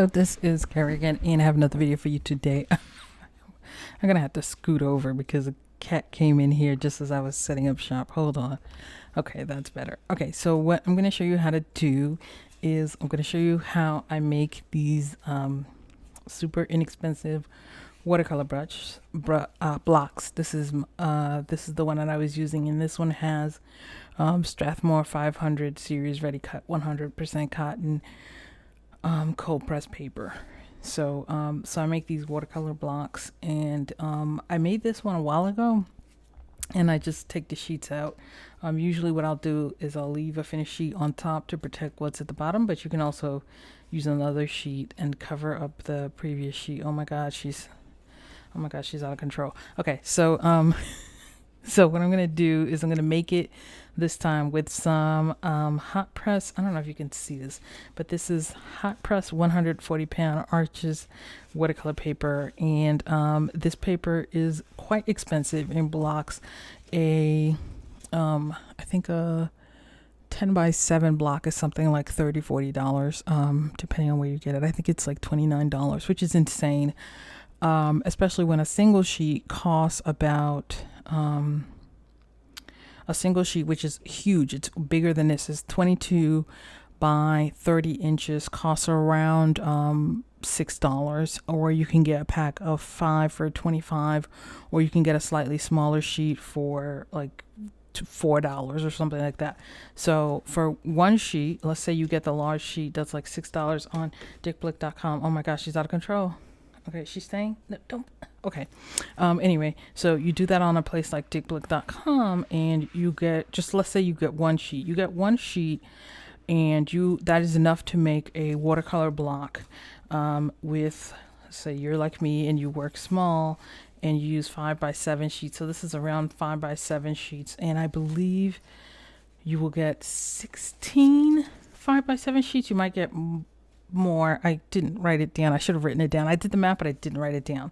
Hello, this is Karia again, and I have another video for you today. I'm gonna have to scoot over because a cat came in here just as I was setting up shop. Hold on. Okay, that's better. Okay, so what I'm gonna show you how to do is I'm gonna show you how I make these super inexpensive watercolor blocks. This is the one that I was using, and this one has Strathmore 500 series ready cut 100% cotton cold press paper. So I make these watercolor blocks, and I made this one a while ago, and I just take the sheets out. Usually what I'll do is I'll leave a finished sheet on top to protect what's at the bottom, but you can also use another sheet and cover up the previous sheet. Oh my god, she's out of control. Okay, so so what I'm going to do is I'm going to make it this time with some hot press. I don't know if you can see this, but this is hot press 140 pound Arches watercolor paper. And this paper is quite expensive and blocks I think a 10 by 7 block is something like $30-$40, depending on where you get it. I think it's like $29, which is insane. Especially when a single sheet costs about a single sheet, which is huge, it's bigger than this, is 22 by 30 inches, costs around $6, or you can get a pack of 5 for $25, or you can get a slightly smaller sheet for like $4 or something like that. So for one sheet, let's say you get the large sheet, that's like $6 on dickblick.com. Oh my gosh, she's out of control. Okay, she's staying? No, don't. Okay. Anyway, so you do that on a place like dickblick.com, and you get, just let's say you get one sheet. You get one sheet, and that is enough to make a watercolor block with, say you're like me and you work small and you use 5 by 7 sheets. So this is around 5 by 7 sheets, and I believe you will get 16 5 by 7 sheets. You might get more. I didn't write it down. I should have written it down. I did the math, but I didn't write it down.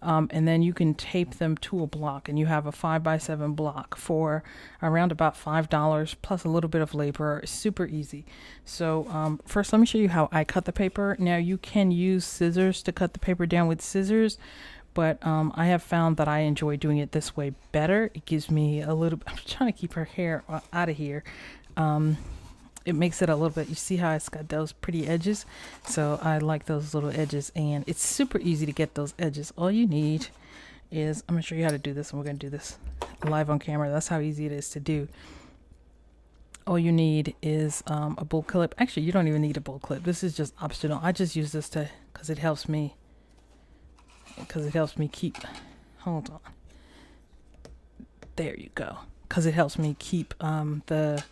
And then you can tape them to a block, and you have a 5 by 7 block for around about $5 plus a little bit of labor. Super easy. So first, let me show you how I cut the paper. Now you can use scissors to cut the paper down with scissors, but I have found that I enjoy doing it this way better. It gives me a little. I'm trying to keep her hair out of here. It makes it a little bit, you see how it's got those pretty edges? So I like those little edges, and it's super easy to get those edges. All you need is, I'm going to show you how to do this, and we're going to do this live on camera. That's how easy it is to do. All you need is a bull clip. Actually, you don't even need a bull clip. This is just optional. I just use this because it helps me keep, hold on. There you go. Because it helps me keep the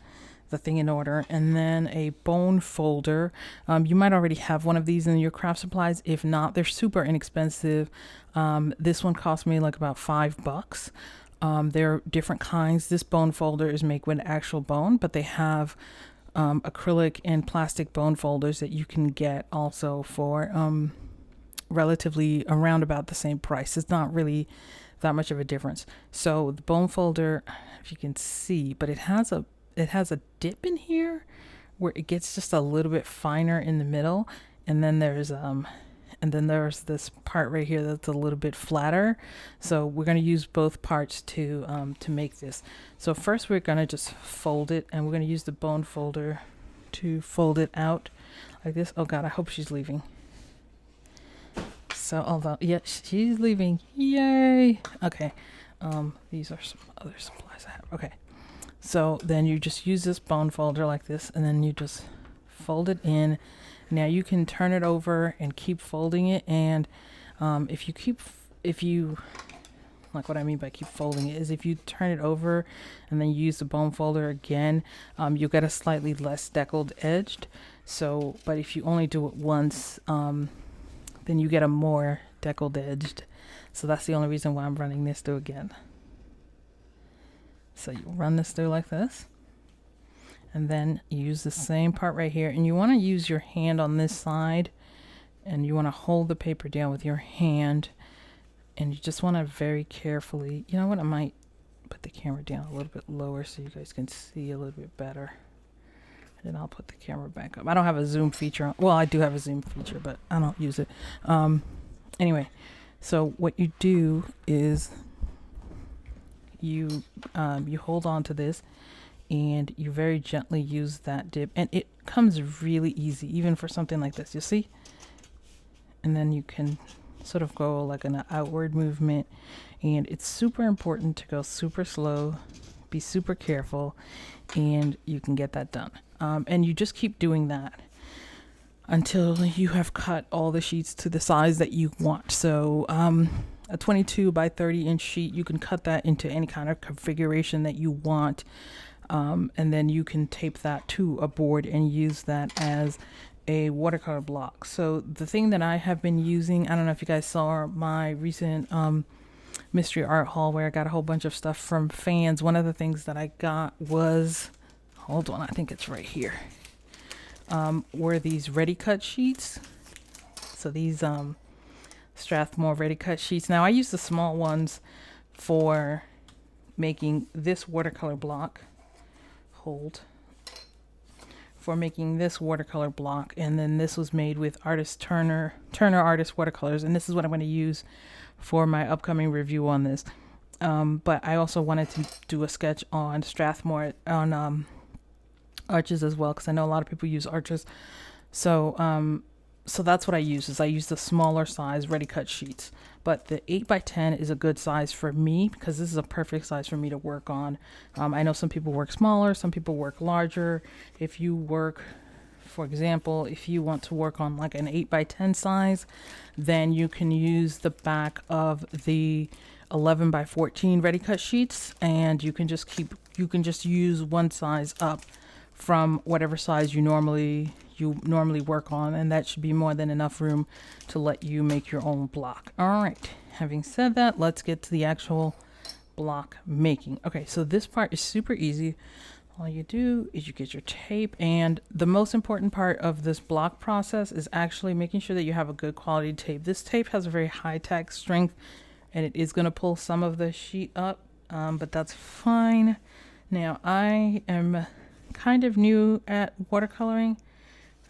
thing in order. And then a bone folder. You might already have one of these in your craft supplies. If not, they're super inexpensive. This one cost me like about $5. There are different kinds. This bone folder is made with actual bone, but they have acrylic and plastic bone folders that you can get also for relatively around about the same price. It's not really that much of a difference. So the bone folder, if you can see, but it has a dip in here where it gets just a little bit finer in the middle, and then there's this part right here that's a little bit flatter. So we're going to use both parts to make this. So first we're going to just fold it, and we're going to use the bone folder to fold it out like this. Oh god, I hope she's leaving. So although, yeah, she's leaving. Yay. Okay. These are some other supplies I have. Okay. So then you just use this bone folder like this, and then you just fold it in. Now you can turn it over and keep folding it. And if you like, what I mean by keep folding it is if you turn it over and then use the bone folder again, you'll get a slightly less deckled edged. So, but if you only do it once, then you get a more deckled edged. So that's the only reason why I'm running this through again. So you run this through like this, and then you use the same part right here, and you want to use your hand on this side, and you want to hold the paper down with your hand, and you just want to very carefully, you know what, I might put the camera down a little bit lower so you guys can see a little bit better. And I'll put the camera back up. I don't have a zoom feature. Well, I do have a zoom feature, but I don't use it. Anyway, so what you do is you hold on to this and you very gently use that dip, and it comes really easy even for something like this, you see? And then you can sort of go like an outward movement, and it's super important to go super slow, be super careful, and you can get that done. And you just keep doing that until you have cut all the sheets to the size that you want. So a 22 by 30 inch sheet, you can cut that into any kind of configuration that you want. And then you can tape that to a board and use that as a watercolor block. So the thing that I have been using, I don't know if you guys saw my recent mystery art haul where I got a whole bunch of stuff from fans. One of the things that I got was, hold on, I think it's right here, were these ready cut sheets. So these Strathmore ready cut sheets. Now I use the small ones for making this watercolor block. For making this watercolor block, and then this was made with Turner Artist watercolors, and this is what I'm going to use for my upcoming review on this. But I also wanted to do a sketch on Strathmore on arches as well, because I know a lot of people use arches. So so that's what I use, is I use the smaller size ready cut sheets. But the 8x10 is a good size for me because this is a perfect size for me to work on. I know some people work smaller, some people work larger. If you work, for example, if you want to work on like an 8x10 size, then you can use the back of the 11x14 ready cut sheets, and you can just use one size up from whatever size you normally work on, and that should be more than enough room to let you make your own block. All right, having said that, let's get to the actual block making. Okay, so this part is super easy. All you do is you get your tape, and the most important part of this block process is actually making sure that you have a good quality tape. This tape has a very high tack strength, and it is going to pull some of the sheet up, but that's fine. Now I am kind of new at watercoloring,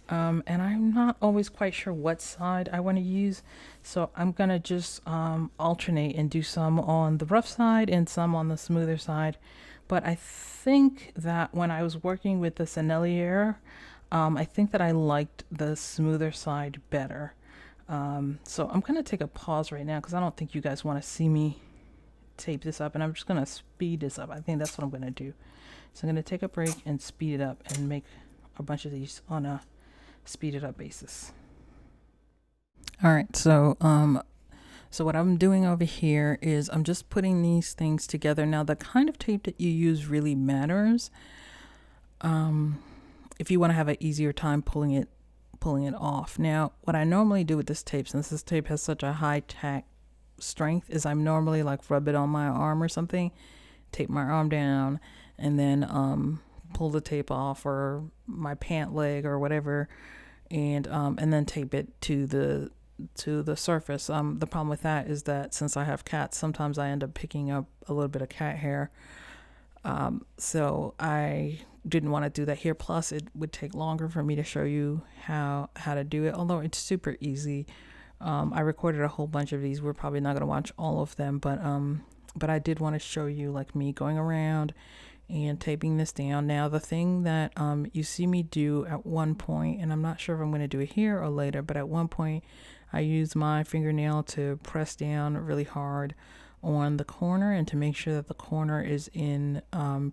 and I'm not always quite sure what side I want to use, so I'm gonna just alternate and do some on the rough side and some on the smoother side. But I think that when I was working with the Sennelier, I think that I liked the smoother side better. So I'm gonna take a pause right now because I don't think you guys want to see me tape this up, and I'm just gonna speed this up. I think that's what I'm gonna do. So I'm gonna take a break and speed it up and make a bunch of these on a speeded up basis. All right, so what I'm doing over here is I'm just putting these things together. Now the kind of tape that you use really matters. If you want to have an easier time pulling it off. Now what I normally do with this tape, since this tape has such a high tack strength, is I'm normally like rub it on my arm or something, tape my arm down, and then pull the tape off, or my pant leg or whatever, and then tape it to the surface. The problem with that is that since I have cats, sometimes I end up picking up a little bit of cat hair. So I didn't want to do that here. Plus it would take longer for me to show you how to do it, although it's super easy. I recorded a whole bunch of these. We're probably not going to watch all of them, but I did want to show you like me going around and taping this down. Now the thing that you see me do at one point, and I'm not sure if I'm going to do it here or later, but at one point I use my fingernail to press down really hard on the corner and to make sure that the corner is in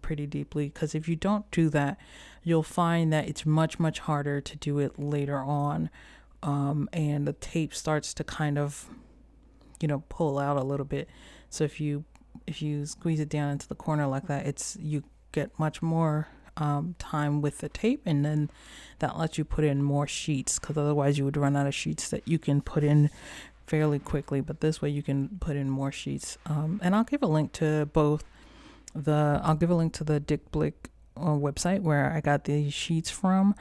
pretty deeply, because if you don't do that, you'll find that it's much harder to do it later on, and the tape starts to kind of pull out a little bit. So if you squeeze it down into the corner like that, you get much more time with the tape, and then that lets you put in more sheets, because otherwise you would run out of sheets that you can put in fairly quickly. But this way you can put in more sheets, and I'll give a link to the Dick Blick website where I got these sheets from.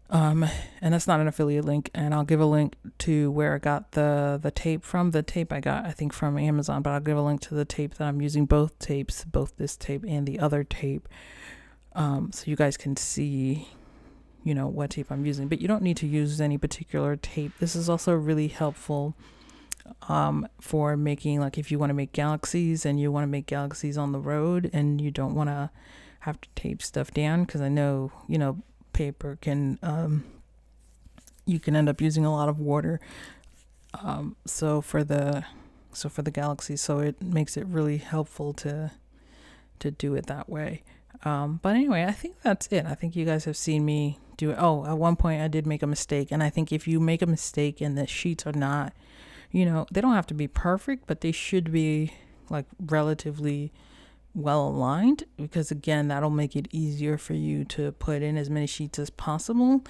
And that's not an affiliate link, and I'll give a link to where I got the tape from. The tape I got, I think, from Amazon, but I'll give a link to the tape that I'm using, both tapes, both this tape and the other tape, so you guys can see you know, what tape I'm using. But you don't need to use any particular tape. This is also really helpful for making, like, if you want to make galaxies and you want to make galaxies on the road and you don't want to have to tape stuff down, because I know, you know, paper can you can end up using a lot of water, so for the galaxies, so it makes it really helpful to do it that way. But anyway, I think that's it. I think you guys have seen me do it. Oh, at one point I did make a mistake, and I think if you make a mistake and the sheets are not, you know, they don't have to be perfect, but they should be like relatively well aligned, because again, that'll make it easier for you to put in as many sheets as possible.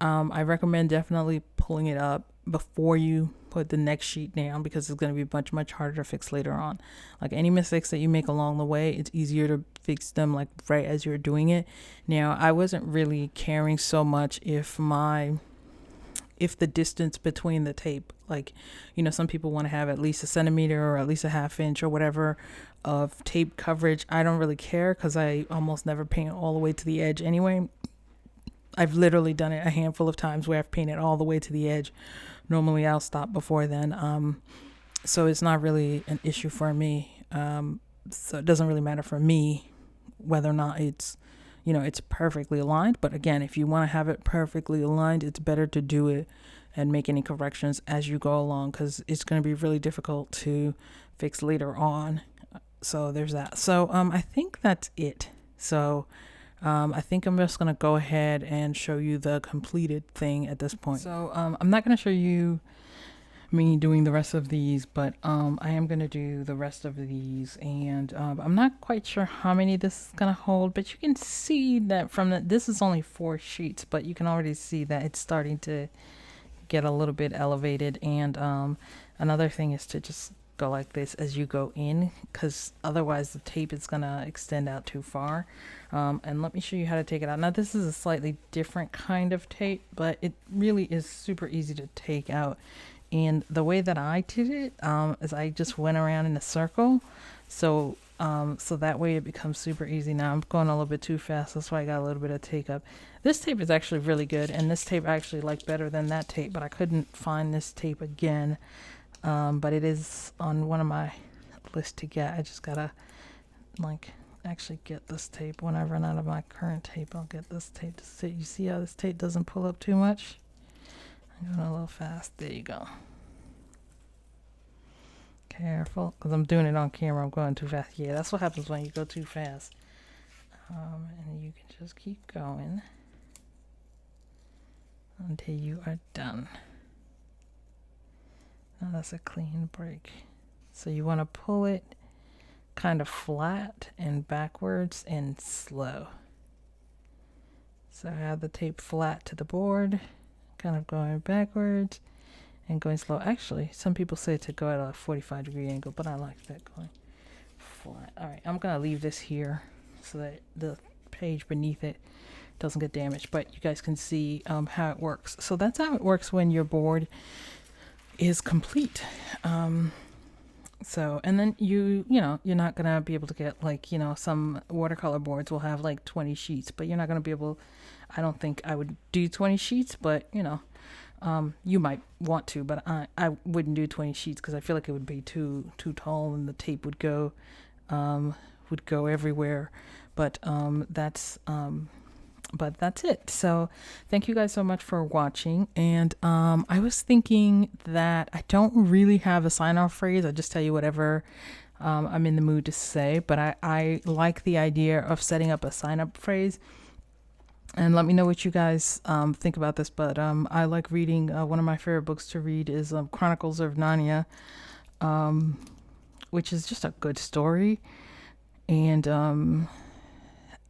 I recommend definitely pulling it up before you put the next sheet down, because it's going to be much harder to fix later on. Like any mistakes that you make along the way, it's easier to fix them like right as you're doing it. Now, I wasn't really caring so much if the distance between the tape, like, you know, some people want to have at least a centimeter or at least a half inch or whatever of tape coverage. I don't really care, because I almost never paint all the way to the edge anyway. I've literally done it a handful of times where I've painted all the way to the edge. Normally I'll stop before then. So it's not really an issue for me. So it doesn't really matter for me whether or not it's, you know, it's perfectly aligned. But again, if you want to have it perfectly aligned, it's better to do it and make any corrections as you go along, because it's going to be really difficult to fix later on. So there's that. So I think that's it. So I think I'm just going to go ahead and show you the completed thing at this point. So I'm not going to show you me doing the rest of these, but I am going to do the rest of these, and I'm not quite sure how many this is going to hold, but you can see that from this is only 4 sheets, but you can already see that it's starting to get a little bit elevated. And another thing is to just go like this as you go in, because otherwise the tape is going to extend out too far. And let me show you how to take it out. Now, this is a slightly different kind of tape, but it really is super easy to take out. And the way that I did it is I just went around in a circle. So that way it becomes super easy. Now I'm going a little bit too fast. That's why I got a little bit of take up. This tape is actually really good. And this tape I actually like better than that tape, but I couldn't find this tape again. But it is on one of my lists to get. I just gotta like actually get this tape. When I run out of my current tape, I'll get this tape to see. You see how this tape doesn't pull up too much? I'm going a little fast. There you go. Careful, because I'm doing it on camera. I'm going too fast. Yeah, that's what happens when you go too fast. And you can just keep going until you are done. Now that's a clean break. So you want to pull it kind of flat and backwards and slow. So I have the tape flat to the board, kind of going backwards and going slow. Actually, some people say to go at a 45-degree angle, but I like that going flat. All right, I'm going to leave this here so that the page beneath it doesn't get damaged, but you guys can see how it works. So that's how it works when your board is complete. So, and then you know, you're not going to be able to get, like, you know, some watercolor boards will have like 20 sheets, but you're not going to be able, I don't think I would do 20 sheets, but you know, you might want to, but I wouldn't do 20 sheets because I feel like it would be too tall and the tape would go everywhere. But that's it. So thank you guys so much for watching. And I was thinking that I don't really have a sign-off phrase. I just tell you whatever I'm in the mood to say. But I like the idea of setting up a sign-up phrase. And let me know what you guys think about this. But I like reading. One of my favorite books to read is Chronicles of Narnia, which is just a good story. And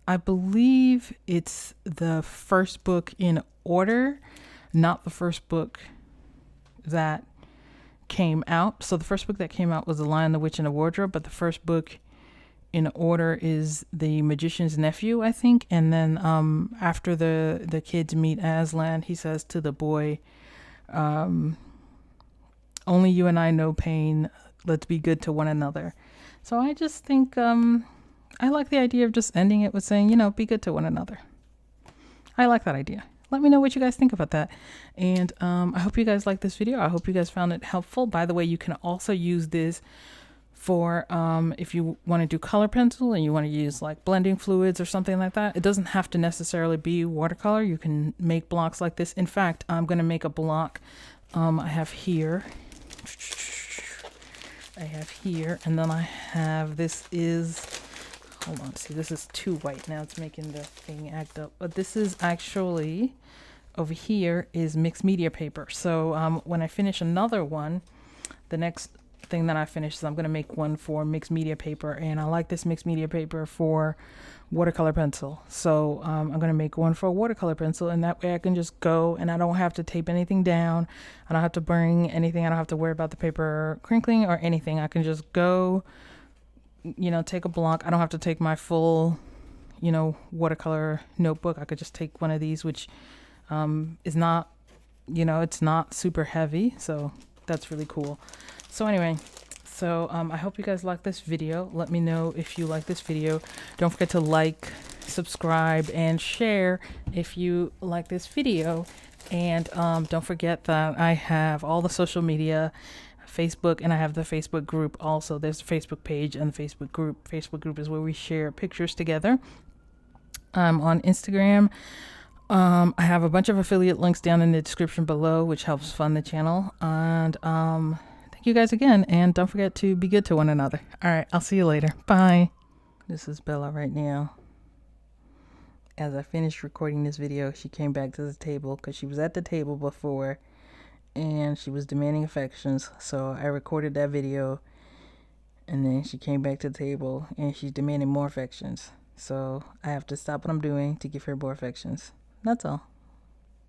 I believe it's the first book in order, not the first book that came out. So the first book that came out was The Lion, the Witch, and the Wardrobe, but the first book in order is The Magician's Nephew, I think. And then after the kids meet Aslan, he says to the boy, only you and I know pain. Let's be good to one another. So I just think I like the idea of just ending it with saying, you know, be good to one another. I like that idea. let me know what you guys think about that. And I hope you guys like this video. I hope you guys found it helpful. By the way, you can also use this for if you want to do color pencil and you want to use like blending fluids or something like that. It doesn't have to necessarily be watercolor. You can make blocks like this. In fact, I'm going to make a block I have here, and then I have, this is, hold on, see, this is too white now, it's making the thing act up, but this is actually, over here is mixed media paper. So when I finish another one, the next thing that I finish is I'm going to make one for mixed media paper, and I like this mixed media paper for watercolor pencil. So I'm going to make one for a watercolor pencil, and that way I can just go and I don't have to tape anything down. I don't have to bring anything. I don't have to worry about the paper crinkling or anything. I can just go, you know, take a block. I don't have to take my full, you know, watercolor notebook. I could just take one of these, which is not, you know, it's not super heavy. So that's really cool. So anyway, so I hope you guys like this video. Let me know if you like this video. Don't forget to like, subscribe, and share if you like this video. And don't forget that I have all the social media, Facebook, and I have the Facebook group also. There's the Facebook page and the Facebook group. Facebook group is where we share pictures together. On Instagram, I have a bunch of affiliate links down in the description below, which helps fund the channel. And thank you guys again, and don't forget to be good to one another. All right, I'll see you later. Bye. This is Bella right now. As I finished recording this video, she came back to the table because she was at the table before and she was demanding affections. So I recorded that video, and then she came back to the table and she's demanding more affections. So I have to stop what I'm doing to give her more affections. That's all.